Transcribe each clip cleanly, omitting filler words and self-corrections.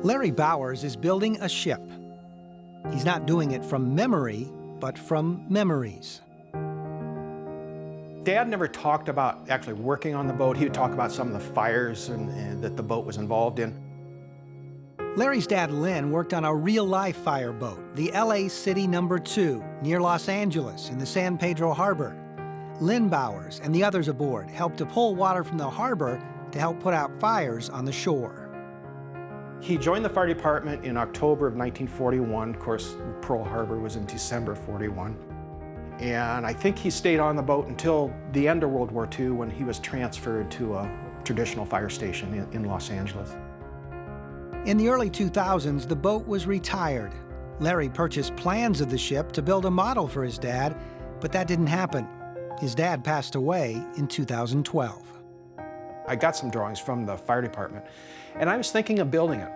Larry Bowers is building a ship. He's not doing it from memory, but from memories. Dad never talked about actually working on the boat. He would talk about some of the fires and that the boat was involved in. Larry's dad, Lynn, worked on a real-life fire boat, the LA City No. 2, near Los Angeles in the San Pedro Harbor. Lynn Bowers and the others aboard helped to pull water from the harbor to help put out fires on the shore. He joined the fire department in October of 1941. Of course, Pearl Harbor was in December 41. And I think he stayed on the boat until the end of World War II when he was transferred to a traditional fire station in Los Angeles. In the early 2000s, the boat was retired. Larry purchased plans of the ship to build a model for his dad, but that didn't happen. His dad passed away in 2012. I got some drawings from the fire department, and I was thinking of building it.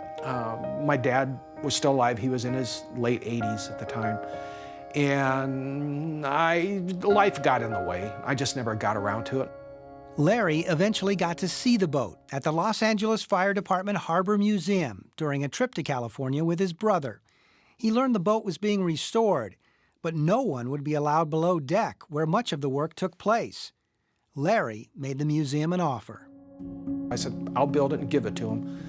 My dad was still alive. He was in his late 80s at the time. And life got in the way. I just never got around to it. Larry eventually got to see the boat at the Los Angeles Fire Department Harbor Museum during a trip to California with his brother. He learned the boat was being restored, but no one would be allowed below deck where much of the work took place. Larry made the museum an offer. I said, I'll build it and give it to him,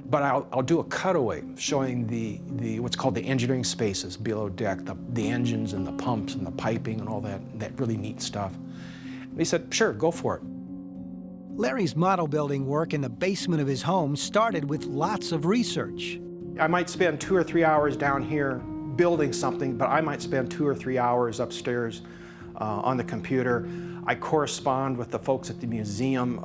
but I'll do a cutaway showing the what's called the engineering spaces below deck, the engines and the pumps and the piping and all that really neat stuff. And he said, sure, go for it. Larry's model building work in the basement of his home started with lots of research. I might spend 2 or 3 hours down here building something, but I might spend 2 or 3 hours upstairs on the computer. I correspond with the folks at the museum.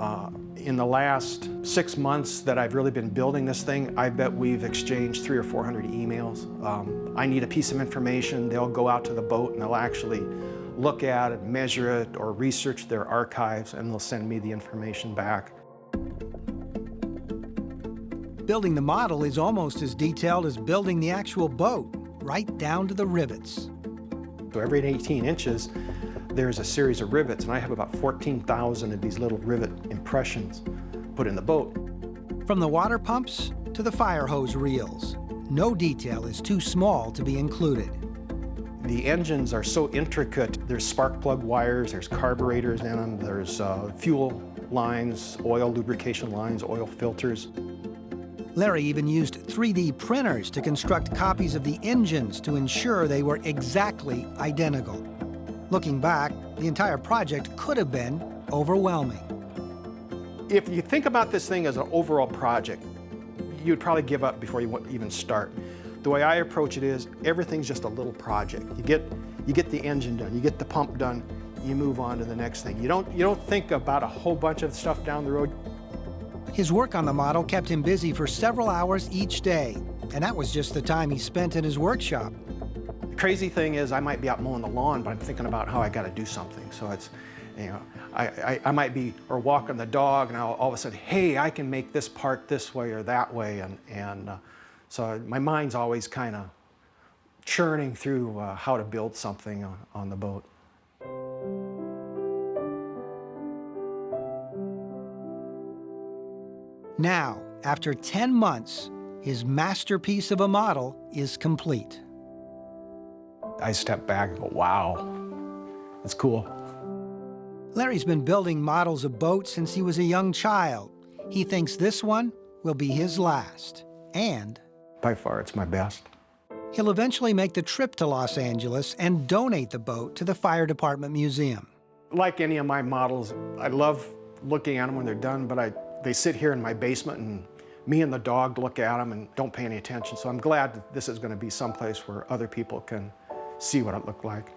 In the last 6 months that I've really been building this thing, I bet we've exchanged 300 or 400 emails. I need a piece of information, they'll go out to the boat and they'll actually look at it, measure it, or research their archives, and they'll send me the information back. Building the model is almost as detailed as building the actual boat, right down to the rivets. So every 18 inches, there's a series of rivets, and I have about 14,000 of these little rivet impressions put in the boat. From the water pumps to the fire hose reels, no detail is too small to be included. The engines are so intricate. There's spark plug wires, there's carburetors in them, there's fuel lines, oil lubrication lines, oil filters. Larry even used 3D printers to construct copies of the engines to ensure they were exactly identical. Looking back, the entire project could have been overwhelming. If you think about this thing as an overall project, you'd probably give up before you even start. The way I approach it is, everything's just a little project. You get the engine done, you get the pump done, you move on to the next thing. You don't think about a whole bunch of stuff down the road. His work on the model kept him busy for several hours each day, and that was just the time he spent in his workshop. The crazy thing is, I might be out mowing the lawn, but I'm thinking about how I got to do something. So it's, I might be or walking the dog, and I'll all of a sudden, hey, I can make this part this way or that way, so my mind's always kind of churning through how to build something on the boat. Now, after 10 months, his masterpiece of a model is complete. I step back and go, wow, that's cool. Larry's been building models of boats since he was a young child. He thinks this one will be his last, and by far, it's my best. He'll eventually make the trip to Los Angeles and donate the boat to the Fire Department Museum. Like any of my models, I love looking at them when they're done, but they sit here in my basement, and me and the dog look at them and don't pay any attention. So I'm glad that this is going to be someplace where other people can see what it looked like.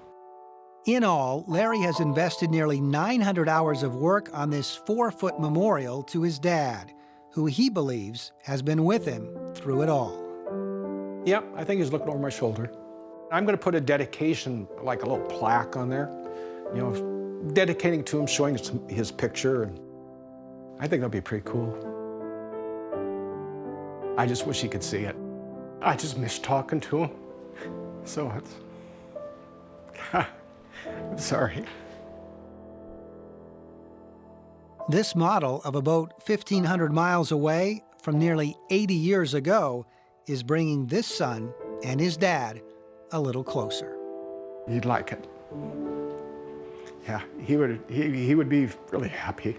In all, Larry has invested nearly 900 hours of work on this 4-foot memorial to his dad, who he believes has been with him through it all. Yeah, I think he's looking over my shoulder. I'm going to put a dedication, like a little plaque on there, dedicating to him, showing his picture, and I think that'll be pretty cool. I just wish he could see it. I just miss talking to him, so it's, I'm sorry. This model of a boat 1,500 miles away from nearly 80 years ago is bringing this son and his dad a little closer. He'd like it. Yeah, he would be really happy.